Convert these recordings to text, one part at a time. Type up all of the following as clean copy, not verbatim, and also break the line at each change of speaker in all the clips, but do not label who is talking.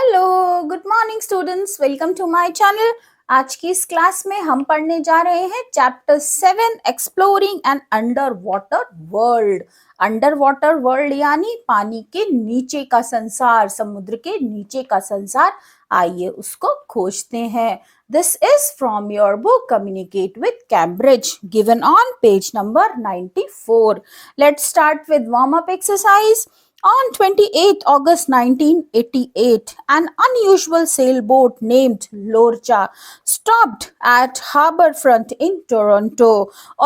Hello, good morning students, welcome to my channel. आज की इस क्लास में हम पढ़ने जा रहे हैं chapter 7 exploring an underwater world. Underwater world यानी पानी के नीचे का संसार, समुद्र के नीचे का संसार। आइए उसको खोजते हैं। This is from your book communicate with Cambridge, given on page number 94। Let's start with warm up exercise. On 28 August 1988, an unusual sailboat named Lorcha stopped at Harbourfront in Toronto,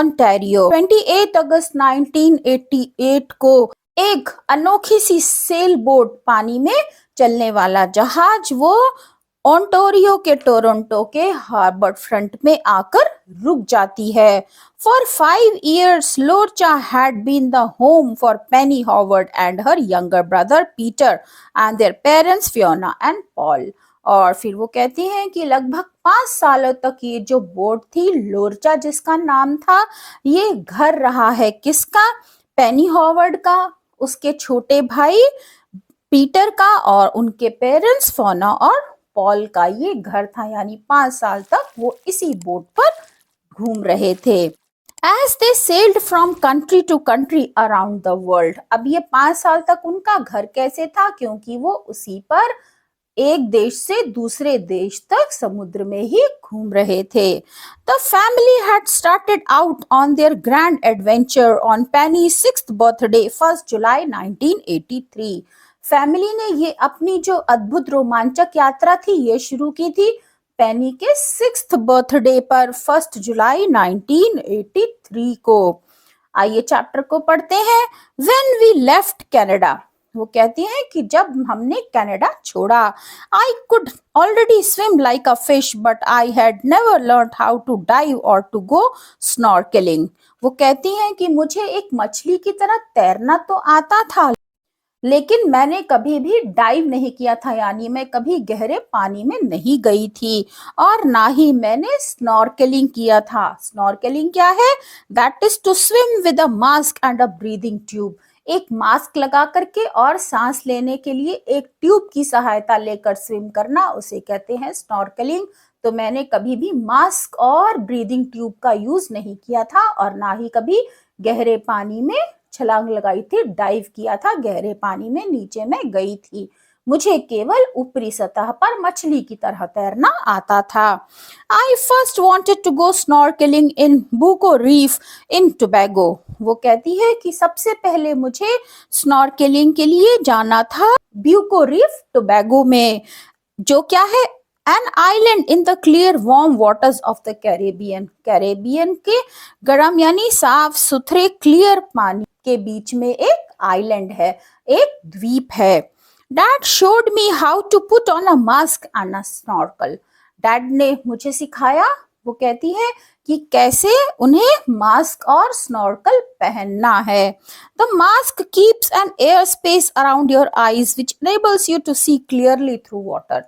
Ontario. 28 अगस्त 1988 को एक अनोखी सी sail boat, पानी में चलने वाला जहाज, वो Ontario के टोरंटो के हार्बर फ्रंट में आकर रुक जाती है। For 5 years, Lorcha had been the home for Penny Howard and her younger brother Peter and their parents Fiona and Paul. और फिर वो कहती हैं कि लगभग 5 सालों तक ये जो बोट थी, लोरचा जिसका नाम था, ये घर रहा है किसका? पेनी हॉवर्ड का, उसके छोटे भाई पीटर का और उनके पेरेंट्स फोना और पॉल का ये घर था। यानी 5 साल तक वो इसी बोट पर घूम रहे थे। As they sailed from country to country around the world, अब ये 5 साल तक उनका घर कैसे था? क्योंकि वो उसी पर एक देश से दूसरे देश तक समुद्र में ही घूम रहे थे। The family had started out on their grand adventure on Penny's 6th birthday, 1st July 1983। Family ने ये अपनी जो अद्भुत रोमांचक यात्रा थी, ये शुरू की थी पेनी के 6th बर्थडे पर 1 जुलाई 1983 को। आइए चैप्टर को पढ़ते हैं। When we left Canada, वो कहती हैं कि जब हमने कनाडा छोड़ा, I could already swim like a fish, but I had never learned how to dive or to go snorkeling। वो कहती हैं कि मुझे एक मछली की तरह तैरना तो आता था, लेकिन मैंने कभी भी डाइव नहीं किया था, यानी मैं कभी गहरे पानी में नहीं गई थी, और ना ही मैंने स्नॉर्केलिंग किया था। स्नॉर्केलिंग क्या है? That is to swim with a mask and a breathing tube. एक मास्क लगा करके और सांस लेने के लिए एक ट्यूब की सहायता लेकर स्विम करना, उसे कहते हैं स्नॉर्केलिंग। तो मैंने कभी भी मास्क और ब्रीदिंग ट्यूब का यूज नहीं किया था, और ना ही कभी गहरे पानी में छलांग लगाई थी, डाइव किया था, गहरे पानी में नीचे में गई थी। मुझे केवल ऊपरी सतह पर मछली की तरह तैरना आता था। I first wanted to go snorkeling in Buko Reef in Tobago। वो कहती है कि सबसे पहले मुझे स्नॉर्केलिंग के लिए जाना था ब्यूको रीफ टोबैगो में, जो क्या है? An island in the clear warm waters of the Caribbean. Caribbean के गर्म यानी साफ सुथरे क्लियर पानी के बीच में एक आइलैंड है, एक द्वीप है। Dad showed me how to put on a mask and a snorkel. Dad ने मुझे सिखाया, वो कहती है, कि कैसे उन्हें मास्क और स्नॉर्कल पहनना है। The mask keeps an air space around your eyes which enables you to see clearly through water।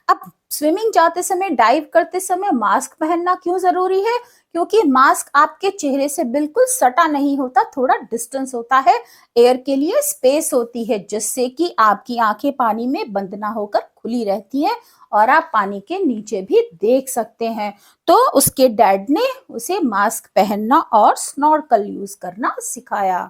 अब स्विमिंग जाते समय, डाइव करते समय मास्क पहनना क्यों जरूरी है? क्योंकि मास्क आपके चेहरे से बिल्कुल सटा नहीं होता, थोड़ा डिस्टेंस होता है, एयर के लिए स्पेस होती है, जिससे कि आपकी आंखें पानी में बंद ना होकर खुली रहती हैं और आप पानी के नीचे भी देख सकते हैं। तो उसके डैड ने उसे मास्क पहनना और स्नॉर्कल यूज करना सिखाया।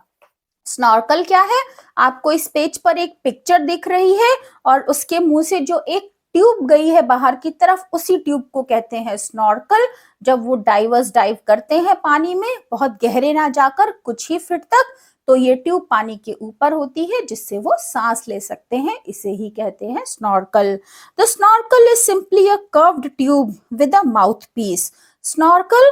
स्नॉर्कल क्या है? आपको इस पेज पर एक पिक्चर दिख रही है, और उसके मुंह से जो एक ट्यूब गई है बाहर की तरफ, उसी ट्यूब को कहते हैं स्नॉर्कल। जब वो डाइवर्स डाइव करते हैं पानी में, बहुत गहरे ना जाकर कुछ ही फीट तक, तो ये ट्यूब पानी के ऊपर होती है, जिससे वो सांस ले सकते हैं, इसे ही कहते हैं snorkel. The snorkel is simply a curved tube with a mouthpiece. Snorkel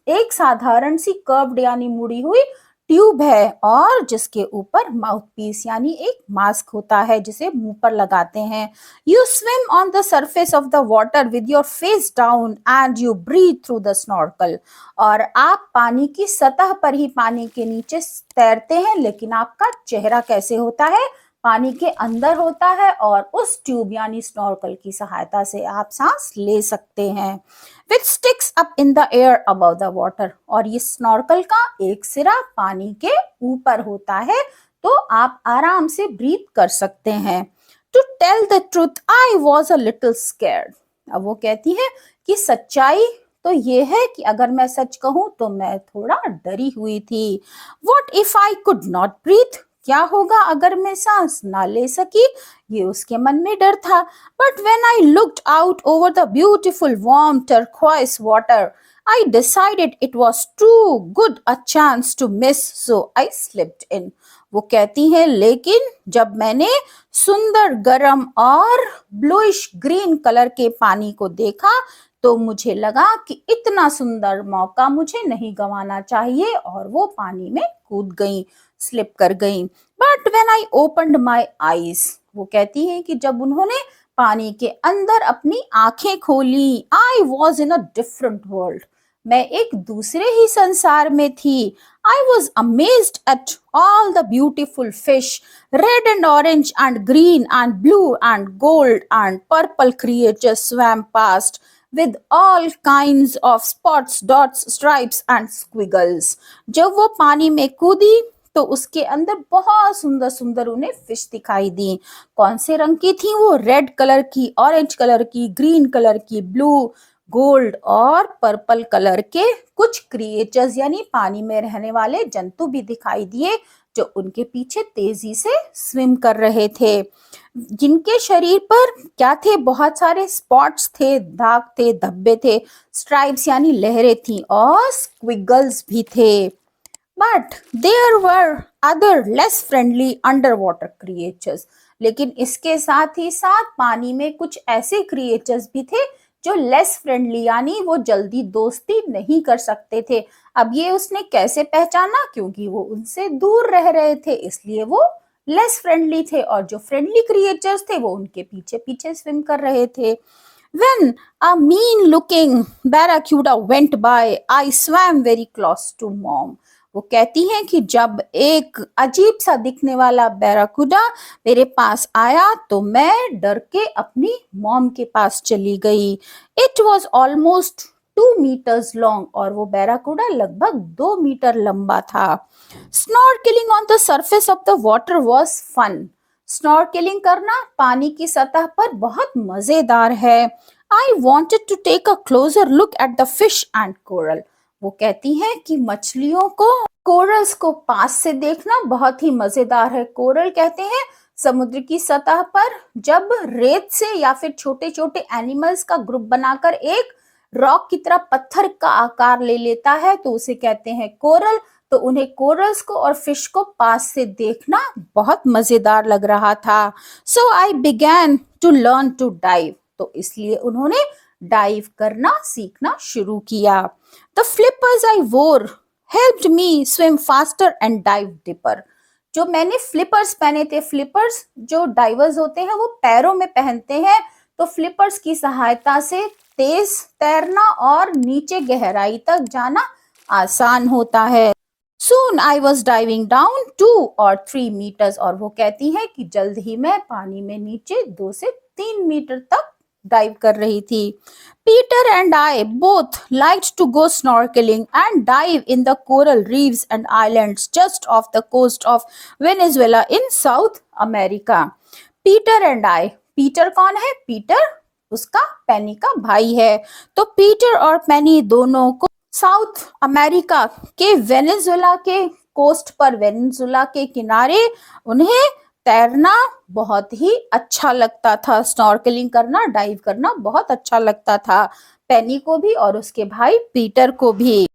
एक साधारण सी कर्व्ड यानी मुड़ी हुई ट्यूब है, और जिसके ऊपर माउथ पीस यानी एक मास्क होता है, जिसे मुंह पर लगाते हैं। You swim on the surface of the water with your face down and you breathe through the snorkel. और आप पानी की सतह पर ही पानी के नीचे तैरते हैं, लेकिन आपका चेहरा कैसे होता है? पानी के अंदर होता है, और उस ट्यूब यानी स्नॉर्कल की सहायता से आप सांस ले सकते हैं। Which sticks up in the air above the water. और ये स्नॉर्कल का एक सिरा पानी के ऊपर होता है, तो आप आराम से ब्रीथ कर सकते हैं। To tell the truth, I was a little scared. अब वो कहती है कि सच्चाई तो ये है कि अगर मैं सच कहूं तो मैं थोड़ा डरी हुई थी. What if I could not breathe? क्या होगा अगर मैं सांस ना ले सकी? ये उसके मन में डर था. But when I looked out over the beautiful warm turquoise water, I decided it was too good a chance to miss, so I slipped in. वो कहती है लेकिन जब मैंने सुंदर गरम और ब्लूइश ग्रीन कलर के पानी को देखा तो मुझे लगा कि इतना सुंदर मौका मुझे नहीं गंवाना चाहिए और वो पानी में कूद गई, स्लिप कर गई. But when I opened my eyes, वो कहती है कि जब उन्होंने पानी के अंदर अपनी आंखें खोली, I was in a different world. मैं एक दूसरे ही संसार में थी. I was amazed at all the beautiful fish, red and orange and green and blue and gold and purple creatures swam past with all kinds of spots, dots, stripes and squiggles. जब वो पानी में कूदी तो उसके अंदर बहुत सुंदर सुंदर उन्हें फिश दिखाई दी. कौन से रंग की थी वो? रेड कलर की, ऑरेंज कलर की, ग्रीन कलर की, ब्लू, गोल्ड और पर्पल कलर के कुछ क्रिएचर्स यानी पानी में रहने वाले जंतु भी दिखाई दिए जो उनके पीछे तेजी से स्विम कर रहे थे. जिनके शरीर पर क्या थे? बहुत सारे स्पॉट्स थे, दाग थे, धब्बे थे, स्ट्राइप्स यानी लहरें थी और स्क्विगल्स भी थे. But there were other less friendly underwater creatures. लेकिन इसके साथ ही साथ पानी में कुछ ऐसे क्रिएचर्स भी थे जो लेस फ्रेंडली यानी वो जल्दी दोस्ती नहीं कर सकते थे. अब ये उसने कैसे पहचाना? क्योंकि वो उनसे दूर रह रहे थे, इसलिए वो लेस फ्रेंडली थे और जो फ्रेंडली क्रिएचर्स थे वो उनके पीछे पीछे स्विम कर रहे थे. When a mean looking barracuda went by, I swam very close to mom. वो कहती हैं कि जब एक अजीब सा दिखने वाला बैराकुडा मेरे पास आया तो मैं डर के अपनी मॉम के पास चली गई. It was almost 2 meters long और वो बैराकुडा लगभग 2 मीटर लंबा था. Snorkelling on the surface of the water was fun. Snorkelling करना पानी की सतह पर बहुत मजेदार है. I wanted to take a closer look at the fish and coral. वो कहती है कि मछलियों को, कोरल्स को पास से देखना बहुत ही मजेदार है. कोरल कहते हैं समुद्र की सतह पर जब रेत से या फिर छोटे छोटे एनिमल्स का ग्रुप बनाकर एक रॉक की तरह पत्थर का आकार ले लेता है तो उसे कहते हैं कोरल. तो उन्हें कोरल्स को और फिश को पास से देखना बहुत मजेदार लग रहा था. So I began to learn to dive. तो इसलिए उन्होंने डाइव करना सीखना शुरू किया. The flippers I wore helped me swim faster and dive deeper. जो मैंने फ्लिपर्स पहने थे, फ्लिपर्स जो डाइवर्स होते हैं वो पैरों में पहनते हैं, तो फ्लिपर्स की सहायता से तेज तैरना और नीचे गहराई तक जाना आसान होता है. Soon I was diving down 2 or 3 meters और वो कहती है कि जल्द ही मैं पानी में नीचे 2 से 3 मीटर तक डाइव कर रही थी. Peter and I both liked to go snorkeling and dive in the coral reefs and islands just off the coast of Venezuela in South America. Peter and I, Peter कौन है? Peter उसका पेनी का भाई है. तो पीटर और पेनी दोनों को साउथ अमेरिका के वेनेजुएला के कोस्ट पर, वेनेजुएला के किनारे उन्हें तैरना बहुत ही अच्छा लगता था. स्नॉर्कलिंग करना, डाइव करना बहुत अच्छा लगता था पेनी को भी और उसके भाई पीटर को भी.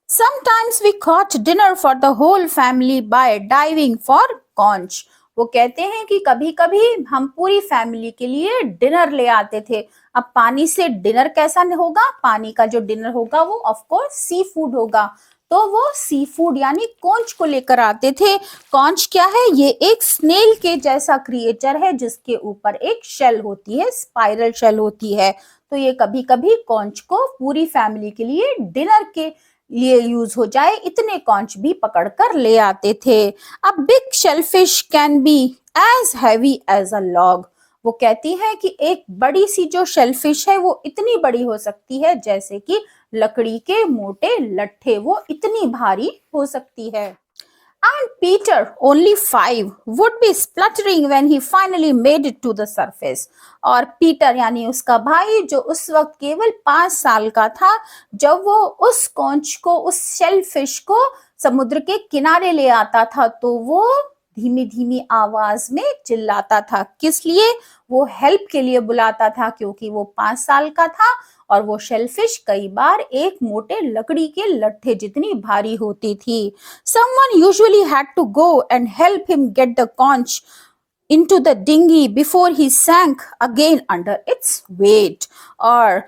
Sometimes we caught dinner for the whole family by diving for conch. वो कहते हैं कि कभी कभी हम पूरी फैमिली के लिए डिनर ले आते थे. अब पानी से डिनर कैसा होगा? पानी का जो डिनर होगा वो ऑफ कोर्स सी फूड होगा. तो वो सी फूड यानी कॉन्च को लेकर आते थे. कॉन्च क्या है? ये एक स्नेल के जैसा क्रिएचर है जिसके ऊपर एक शेल होती है, स्पाइरल शेल होती है. तो ये कभी कभी कॉन्च को पूरी फैमिली के लिए डिनर के लिए यूज हो जाए इतने कॉन्च भी पकड़कर ले आते थे. A big shellfish can be as heavy as a log. वो कहती है कि एक बड़ी सी जो शेलफिश है वो इतनी बड़ी हो सकती है जैसे कि लकड़ी के मोटे लट्ठे, वो इतनी भारी हो सकती है. And Peter, only 5, would be spluttering when he finally made it to the surface. और पीटर यानी उसका भाई जो उस वक्त केवल 5 साल का था, जब वो उस कॉन्च को, उस शेलफिश को समुद्र के किनारे ले आता था तो वो धीमी धीमी आवाज में चिल्लाता था। किस लिए? वो हेल्प के लिए बुलाता था, क्योंकि वो 5 साल का था और वो शेलफिश कई बार एक मोटे लकड़ी के लट्ठे जितनी भारी होती थी। Someone usually had to go and help him get the conch into the dinghy before he sank again under its weight. और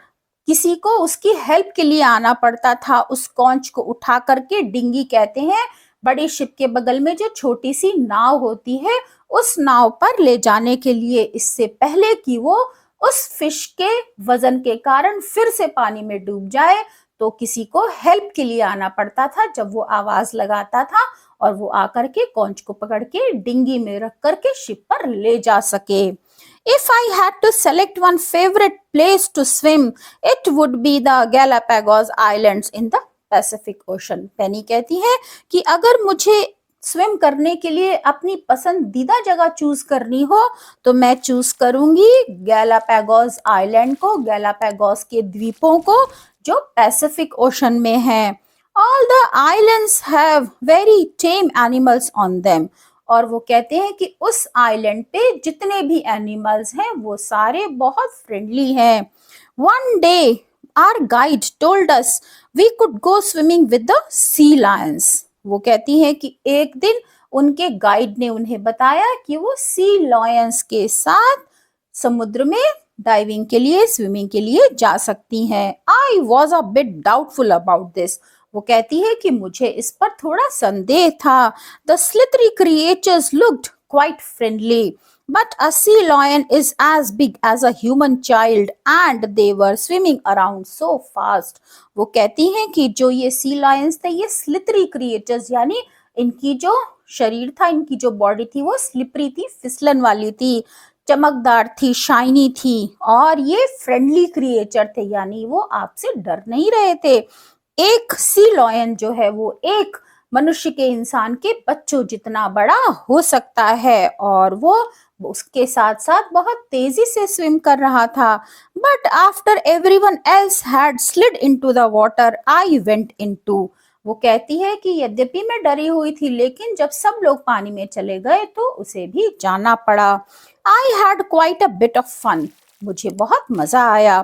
किसी को उसकी हेल्प के लिए आना पड़ता था उस कॉन्च को उठा करके। डिंगी कहते हैं बड़ी शिप के बगल में जो छोटी सी नाव होती है, उस नाव पर ले जाने के लिए, इससे पहले कि वो उस फिश के वजन के कारण फिर से पानी में डूब जाए, तो किसी को हेल्प के लिए आना पड़ता था। जब वो आवाज लगाता था और वो आकर के कॉन्च को पकड़ के डिंगी में रख करके शिप पर ले जा सके। If I had to select one favorite place to swim, it would be the Galapagos Islands in the Pacific Ocean. पेनी कहती है कि अगर मुझे स्विम करने के लिए अपनी पसंदीदा जगह चूज करनी हो तो मैं चूज करूंगी गैलापागोस आइलैंड को, गैलापागोस के द्वीपों को जो पैसिफिक ओशन में है। All the islands have very tame animals on them. और वो कहते हैं कि उस आइलैंड पे जितने भी एनिमल्स हैं वो सारे बहुत फ्रेंडली हैं। One day our guide told us we could go swimming with the sea lions. वो कहती हैं कि एक दिन उनके गाइड ने उन्हें बताया कि वो सी लॉयंस के साथ समुद्र में डाइविंग के लिए, स्विमिंग के लिए जा सकती हैं। I was a bit doubtful about this. वो कहती है कि मुझे इस पर थोड़ा संदेह था। The slithering creatures looked quite friendly, but a sea lion is as big as a human child and they were swimming around so fast. वो कहती हैं कि जो ये सी लायंस थे, ये स्लिथरी क्रिएचर्स यानी इनकी जो शरीर था, इनकी जो बॉडी थी वो स्लिपरी थी, फिसलन वाली थी, चमकदार थी, शाइनी थी, और ये फ्रेंडली क्रिएचर थे यानी वो आपसे डर नहीं रहे थे। एक सी लॉयन जो है वो एक मनुष्य के, इंसान के बच्चों जितना बड़ा हो सकता है और वो उसके साथ साथ बहुत तेजी से स्विम कर रहा था। But after everyone else had slid into the water I went into. वो कहती है कि यद्यपि मैं डरी हुई थी, लेकिन जब सब लोग पानी में चले गए तो उसे भी जाना पड़ा। I had quite a bit of fun. मुझे बहुत मजा आया।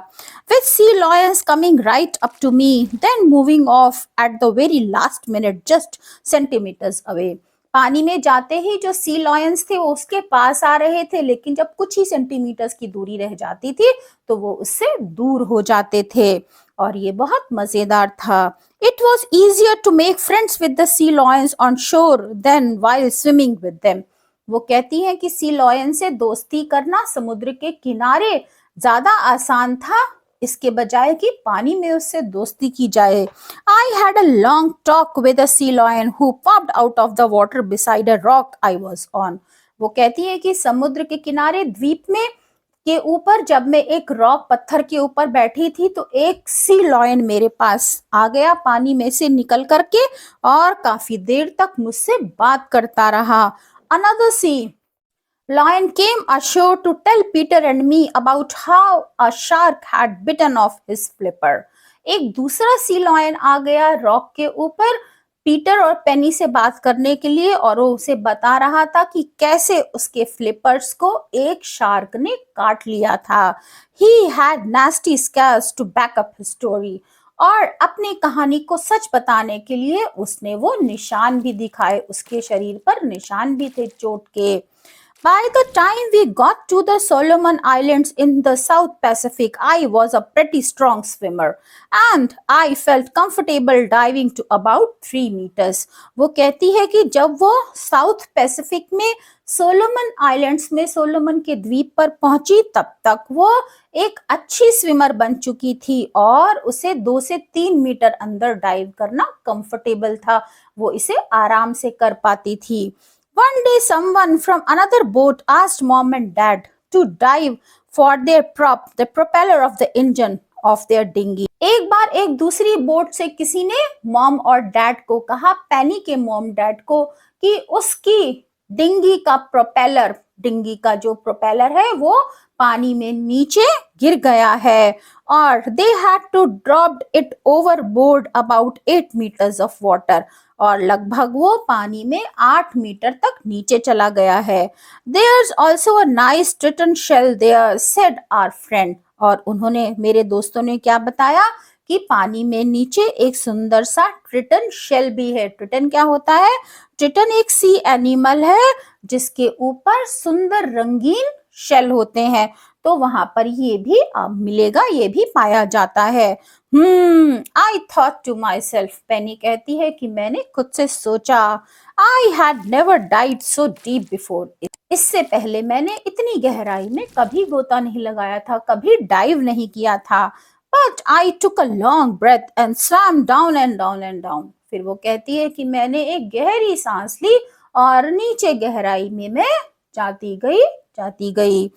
With sea lions coming right up to me, then moving off at the very last minute, just centimeters away. पानी में जाते ही जो सी लॉयंस थे वो उसके पास आ रहे थे, लेकिन जब कुछ ही सेंटीमीटर्स की दूरी रह जाती थी तो वो उससे दूर हो जाते थे, और ये बहुत मजेदार था। It was easier to make friends with the sea lions on shore than while swimming with them. वो कहती हैं कि सी लॉयन से दोस्ती करना समुद्र के किनारे ज्यादा आसान था इसके बजाय कि पानी में उससे दोस्ती की जाए। I had a long talk with a sea lion who popped out of the water beside a rock I was on. वो कहती है कि समुद्र के किनारे द्वीप में के ऊपर जब मैं एक रॉक, पत्थर के ऊपर बैठी थी तो एक सी लॉयन मेरे पास आ गया पानी में से निकल करके और काफी देर तक मुझसे बात करता रहा। Another sea lion came ashore to tell Peter and me about how a shark had bitten off his flipper. एक दूसरा सी लॉयन आ गया रॉक के ऊपर पीटर और पेनी से बात करने के लिए, और वो उसे बता रहा था कि कैसे उसके फ्लिपर्स को एक शार्क ने काट लिया था। He had nasty scars to back up his story. और अपनी कहानी को सच बताने के लिए उसने वो निशान भी दिखाए, उसके शरीर पर निशान भी थे चोट के। By the time we got to the Solomon Islands in the South Pacific, I was a pretty strong swimmer and I felt comfortable diving to about 3 meters. वो कहती है कि जब वो साउथ पैसिफिक में सोलोमन आइलैंड्स में, Solomon के द्वीप पर पहुंची, तब तक वो एक अच्छी स्विमर बन चुकी थी और उसे 2 से 3 मीटर अंदर डाइव करना कंफर्टेबल था, वो इसे आराम से कर पाती थी। One day someone from another boat asked mom and dad to dive for their prop, the propeller of the engine of their dinghy. एक बार एक दूसरी बोट से किसी ने मॉम और डैड को कहा, पेनी के मॉम डैड को, कि उसकी डिंगी का प्रोपेलर, डिंगी का जो प्रोपेलर है वो पानी में नीचे गिर गया है और they had to drop it overboard about 8 meters of water, और लगभग वो पानी में 8 मीटर तक नीचे चला गया है। There's also a nice triton shell there, said our friend, और उन्होंने, मेरे दोस्तों ने क्या बताया कि पानी में नीचे एक सुंदर सा ट्रिटन शेल भी है। ट्रिटन क्या होता है? ट्रिटन एक सी एनिमल है जिसके ऊपर सुंदर रंगीन शेल होते हैं, तो वहां पर ये भी मिलेगा, ये भी पाया जाता है। I thought to myself, Penny कहती है कि मैंने खुद से सोचा, I had never dive so deep before, इससे पहले मैंने इतनी गहराई में कभी गोता नहीं लगाया था, कभी डाइव नहीं किया था। But I took a long breath and swam down and down and down, फिर वो कहती है कि मैंने एक गहरी सांस ली और नीचे गहराई में मैं जाती गई।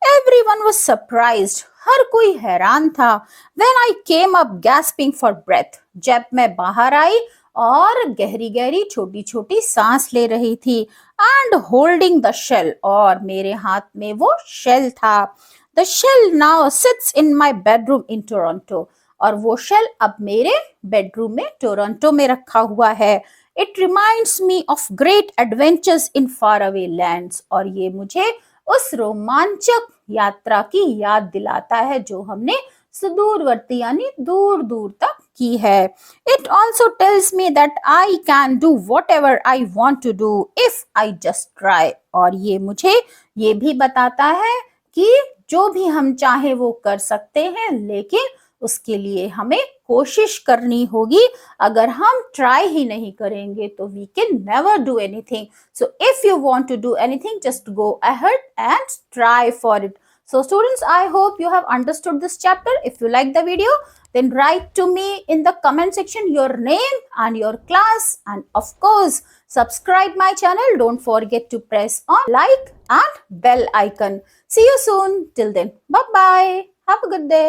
Everyone was surprised, हर कोई हैरान था। When I came up gasping for breath, जब मैं बाहर आई और गहरी गहरी छोटी छोटी सांस ले रही थी, and holding the shell, और मेरे हाथ में वो शेल था। The shell now sits in my bedroom in Toronto, और वो शेल अब मेरे बेडरूम में टोरंटो में रखा हुआ है। It reminds me of great adventures in faraway lands, और ये मुझे उस रोमांचक यात्रा की याद दिलाता है जो हमने सुदूरवर्ती यानी दूर दूर तक की है। It also tells me that I can do whatever I want to do if I just try, और ये मुझे ये भी बताता है कि जो भी हम चाहे वो कर सकते हैं, लेकिन उसके लिए हमें कोशिश करनी होगी। अगर हम ट्राई ही नहीं करेंगे तो we can never do anything. So if you want to do anything, just go ahead and try for it. So students, I hope you have understood this chapter. If you like the video, then write to me in the comment section your name and your class, and of course subscribe my channel. Don't forget to press on like and bell icon. See you soon. Till then, bye bye. Have a good day.